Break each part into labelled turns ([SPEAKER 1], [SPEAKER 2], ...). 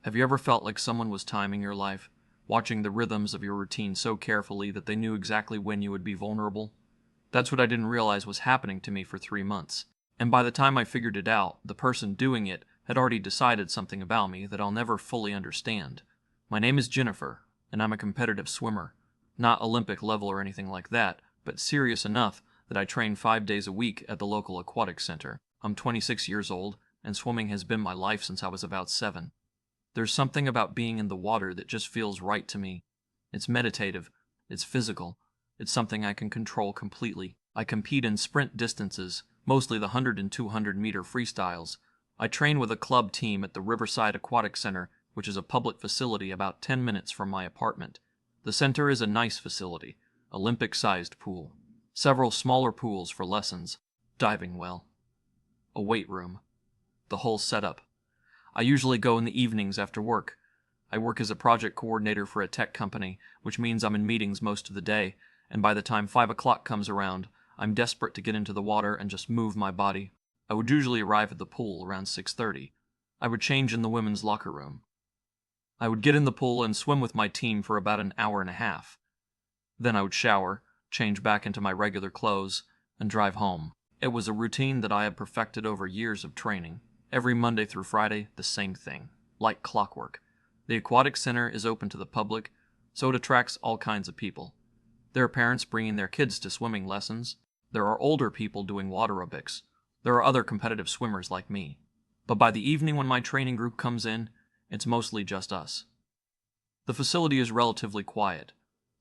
[SPEAKER 1] Have you ever felt like someone was timing your life, watching the rhythms of your routine so carefully that they knew exactly when you would be vulnerable? That's what I didn't realize was happening to me for 3 months. And by the time I figured it out, the person doing it had already decided something about me that I'll never fully understand. My name is Jennifer, and I'm a competitive swimmer. Not Olympic level or anything like that, but serious enough that I train 5 days a week at the local aquatic center. I'm 26 years old, and swimming has been my life since I was about 7. There's something about being in the water that just feels right to me. It's meditative, it's physical, it's something I can control completely. I compete in sprint distances, mostly the 100 and 200 meter freestyles. I train with a club team at the Riverside Aquatic Center, which is a public facility about 10 minutes from my apartment. The center is a nice facility, Olympic-sized pool. Several smaller pools for lessons, diving well. A weight room. The whole setup. I usually go in the evenings after work. I work as a project coordinator for a tech company, which means I'm in meetings most of the day, and by the time 5 o'clock comes around, I'm desperate to get into the water and just move my body. I would usually arrive at the pool around 6:30. I would change in the women's locker room. I would get in the pool and swim with my team for about an hour and a half. Then I would shower, change back into my regular clothes, and drive home. It was a routine that I had perfected over years of training. Every Monday through Friday, the same thing, like clockwork. The aquatic center is open to the public, so it attracts all kinds of people. There are parents bringing their kids to swimming lessons. There are older people doing water aerobics. There are other competitive swimmers like me. But by the evening when my training group comes in, it's mostly just us. The facility is relatively quiet.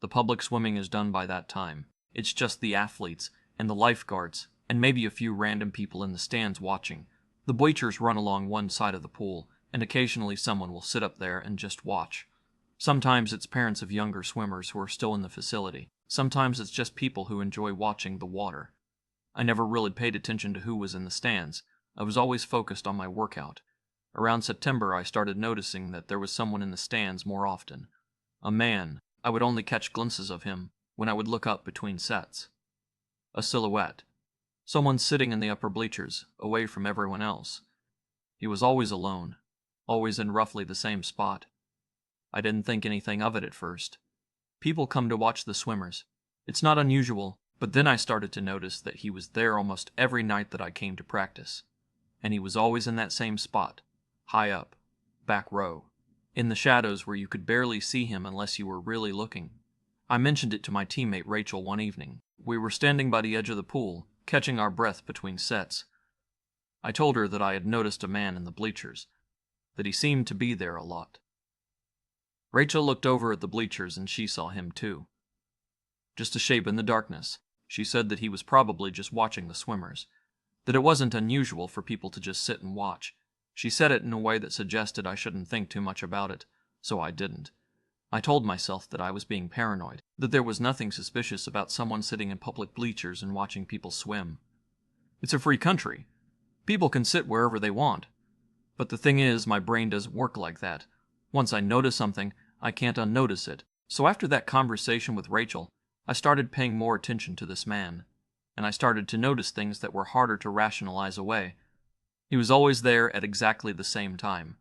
[SPEAKER 1] The public swimming is done by that time. It's just the athletes and the lifeguards and maybe a few random people in the stands watching. The bleachers run along one side of the pool, and occasionally someone will sit up there and just watch. Sometimes it's parents of younger swimmers who are still in the facility. Sometimes it's just people who enjoy watching the water. I never really paid attention to who was in the stands. I was always focused on my workout. Around September, I started noticing that there was someone in the stands more often. A man. I would only catch glimpses of him when I would look up between sets. A silhouette. Someone sitting in the upper bleachers, away from everyone else. He was always alone, always in roughly the same spot. I didn't think anything of it at first. People come to watch the swimmers. It's not unusual, but then I started to notice that he was there almost every night that I came to practice. And he was always in that same spot, high up, back row, in the shadows where you could barely see him unless you were really looking. I mentioned it to my teammate Rachel one evening. We were standing by the edge of the pool, catching our breath between sets. I told her that I had noticed a man in the bleachers, that he seemed to be there a lot. Rachel looked over at the bleachers and she saw him too. Just a shape in the darkness. She said that he was probably just watching the swimmers, that it wasn't unusual for people to just sit and watch. She said it in a way that suggested I shouldn't think too much about it, so I didn't. I told myself that I was being paranoid, that there was nothing suspicious about someone sitting in public bleachers and watching people swim. It's a free country. People can sit wherever they want. But the thing is, my brain doesn't work like that. Once I notice something, I can't unnotice it. So after that conversation with Rachel, I started paying more attention to this man, and I started to notice things that were harder to rationalize away. He was always there at exactly the same time.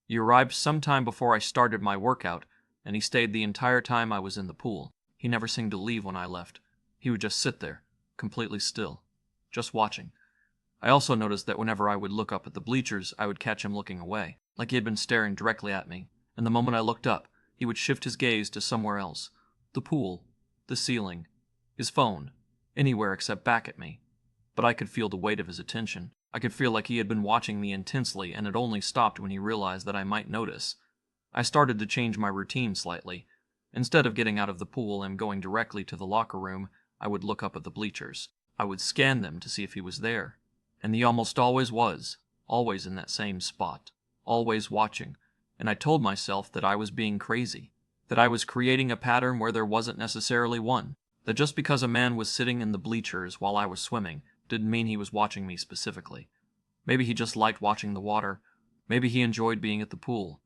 [SPEAKER 1] He arrived sometime before I started my workout, and he stayed the entire time I was in the pool. He never seemed to leave when I left. He would just sit there, completely still, just watching. I also noticed that whenever I would look up at the bleachers, I would catch him looking away, like he had been staring directly at me, and the moment I looked up, he would shift his gaze to somewhere else. The pool, the ceiling, his phone, anywhere except back at me. But I could feel the weight of his attention. I could feel like he had been watching me intensely and had only stopped when he realized that I might notice. I started to change my routine slightly. Instead of getting out of the pool and going directly to the locker room, I would look up at the bleachers. I would scan them to see if he was there. And he almost always was, always in that same spot, always watching. And I told myself that I was being crazy, that I was creating a pattern where there wasn't necessarily one, that just because a man was sitting in the bleachers while I was swimming didn't mean he was watching me specifically. Maybe he just liked watching the water. Maybe he enjoyed being at the pool.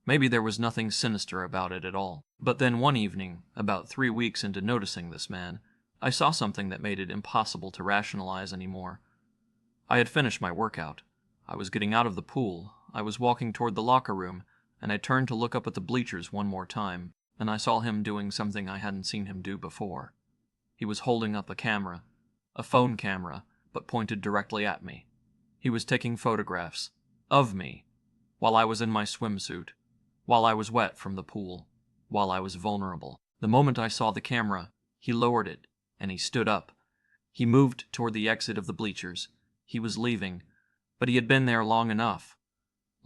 [SPEAKER 1] Maybe there was nothing sinister about it at all. But then one evening, about 3 weeks into noticing this man, I saw something that made it impossible to rationalize anymore. I had finished my workout. I was getting out of the pool. I was walking toward the locker room, and I turned to look up at the bleachers one more time, and I saw him doing something I hadn't seen him do before. He was holding up a camera, a phone camera, but pointed directly at me. He was taking photographs of me while I was in my swimsuit, while I was wet from the pool, while I was vulnerable. The moment I saw the camera, he lowered it, and he stood up. He moved toward the exit of the bleachers. He was leaving, but he had been there long enough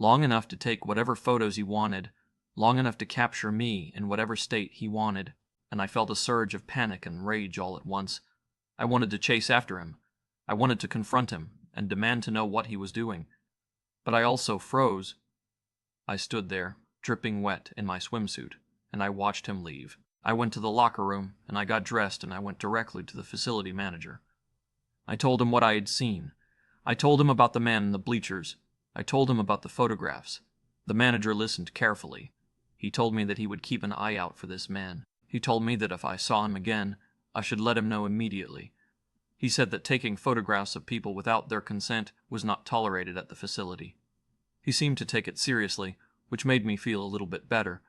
[SPEAKER 1] to take whatever photos he wanted, long enough to capture me in whatever state he wanted, and I felt a surge of panic and rage all at once. I wanted to chase after him. I wanted to confront him and demand to know what he was doing. But I also froze. I stood there, dripping wet in my swimsuit, and I watched him leave. I went to the locker room, and I got dressed, and I went directly to the facility manager. I told him what I had seen. I told him about the man in the bleachers. I told him about the photographs. The manager listened carefully. He told me that he would keep an eye out for this man. He told me that if I saw him again, I should let him know immediately. He said that taking photographs of people without their consent was not tolerated at the facility. He seemed to take it seriously, which made me feel a little bit better,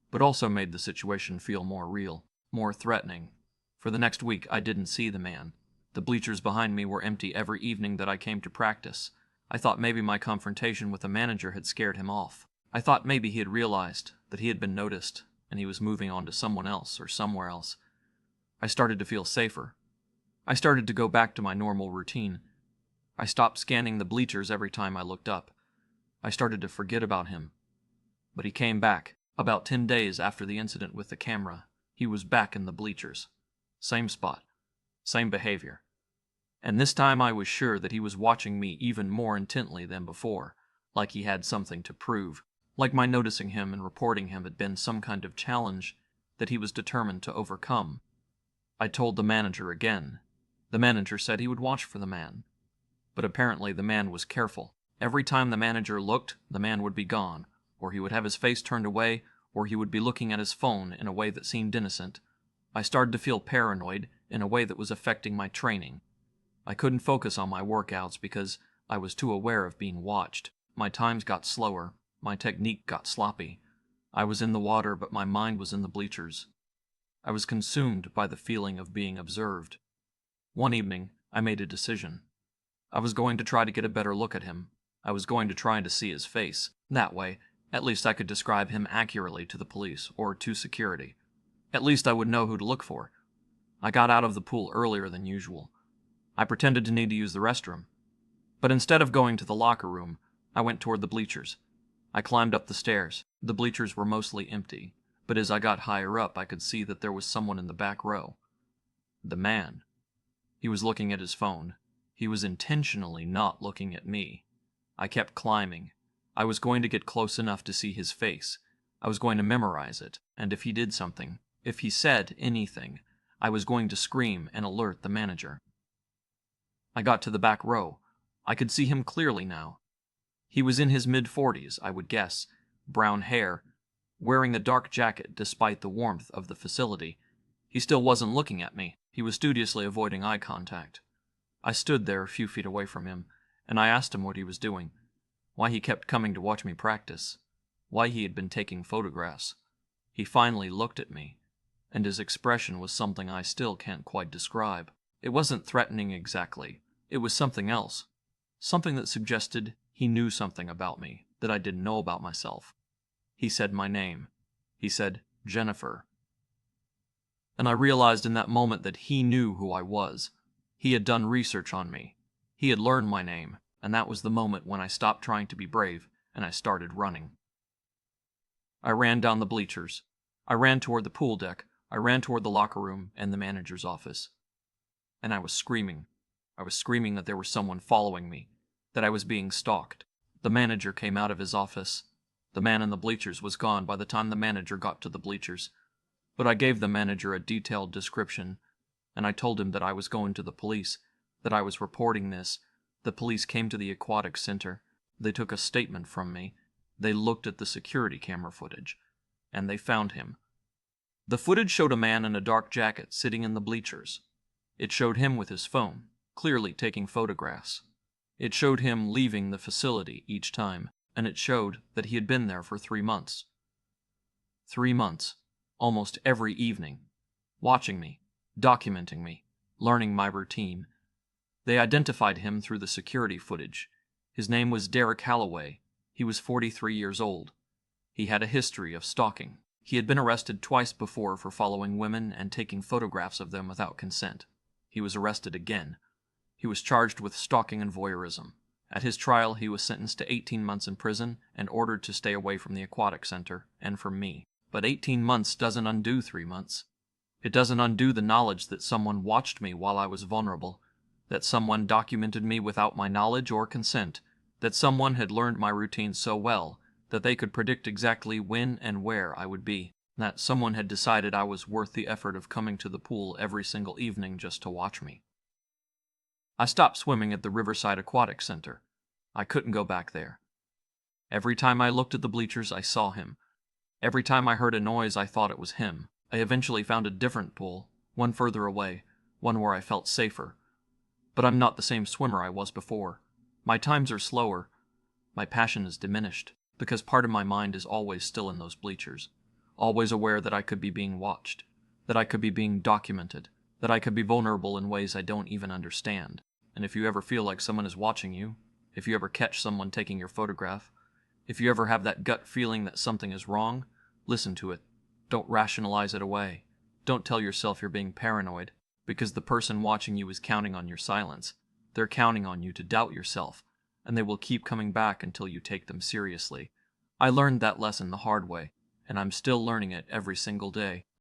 [SPEAKER 1] but also made the situation feel more real, more threatening. For the next week, I didn't see the man. The bleachers behind me were empty every evening that I came to practice. I thought maybe my confrontation with the manager had scared him off. I thought maybe he had realized that he had been noticed, and he was moving on to someone else or somewhere else. I started to feel safer. I started to go back to my normal routine. I stopped scanning the bleachers every time I looked up. I started to forget about him. But he came back. About 10 days after the incident with the camera, he was back in the bleachers. Same spot. Same behavior. And this time I was sure that he was watching me even more intently than before, like he had something to prove, like my noticing him and reporting him had been some kind of challenge that he was determined to overcome. I told the manager again. The manager said he would watch for the man. But apparently the man was careful. Every time the manager looked, the man would be gone, or he would have his face turned away, or he would be looking at his phone in a way that seemed innocent. I started to feel paranoid in a way that was affecting my training. I couldn't focus on my workouts because I was too aware of being watched. My times got slower. My technique got sloppy. I was in the water, but my mind was in the bleachers. I was consumed by the feeling of being observed. One evening, I made a decision. I was going to try to get a better look at him. I was going to try to see his face. That way, at least I could describe him accurately to the police or to security. At least I would know who to look for. I got out of the pool earlier than usual. I pretended to need to use the restroom. But instead of going to the locker room, I went toward the bleachers. I climbed up the stairs. The bleachers were mostly empty, but as I got higher up, I could see that there was someone in the back row. The man. He was looking at his phone. He was intentionally not looking at me. I kept climbing. I was going to get close enough to see his face. I was going to memorize it, and if he did something, if he said anything, I was going to scream and alert the manager. I got to the back row. I could see him clearly now. He was in his mid-40s, I would guess, brown hair, wearing a dark jacket despite the warmth of the facility. He still wasn't looking at me. He was studiously avoiding eye contact. I stood there a few feet away from him, and I asked him what he was doing, why he kept coming to watch me practice, why he had been taking photographs. He finally looked at me, and his expression was something I still can't quite describe. It wasn't threatening exactly. It was something else. Something that suggested he knew something about me that I didn't know about myself. He said my name. He said, Jennifer. And I realized in that moment that he knew who I was. He had done research on me. He had learned my name, and that was the moment when I stopped trying to be brave and I started running. I ran down the bleachers. I ran toward the pool deck. I ran toward the locker room and the manager's office. And I was screaming. I was screaming that there was someone following me, that I was being stalked. The manager came out of his office. The man in the bleachers was gone by the time the manager got to the bleachers. But I gave the manager a detailed description, and I told him that I was going to the police, that I was reporting this. The police came to the aquatic center. They took a statement from me. They looked at the security camera footage, and they found him. The footage showed a man in a dark jacket sitting in the bleachers. It showed him with his phone, clearly taking photographs. It showed him leaving the facility each time, and it showed that he had been there for 3 months. 3 months, almost every evening, watching me, documenting me, learning my routine. They identified him through the security footage. His name was Derek Halloway. He was 43 years old. He had a history of stalking. He had been arrested twice before for following women and taking photographs of them without consent. He was arrested again. He was charged with stalking and voyeurism. At his trial, he was sentenced to 18 months in prison and ordered to stay away from the aquatic center and from me. But 18 months doesn't undo 3 months. It doesn't undo the knowledge that someone watched me while I was vulnerable, that someone documented me without my knowledge or consent, that someone had learned my routine so well that they could predict exactly when and where I would be, that someone had decided I was worth the effort of coming to the pool every single evening just to watch me. I stopped swimming at the Riverside Aquatic Center. I couldn't go back there. Every time I looked at the bleachers, I saw him. Every time I heard a noise, I thought it was him. I eventually found a different pool, one further away, one where I felt safer. But I'm not the same swimmer I was before. My times are slower. My passion is diminished, because part of my mind is always still in those bleachers, always aware that I could be being watched, that I could be being documented, that I could be vulnerable in ways I don't even understand. And if you ever feel like someone is watching you, if you ever catch someone taking your photograph, if you ever have that gut feeling that something is wrong, listen to it. Don't rationalize it away. Don't tell yourself you're being paranoid, because the person watching you is counting on your silence. They're counting on you to doubt yourself, and they will keep coming back until you take them seriously. I learned that lesson the hard way, and I'm still learning it every single day.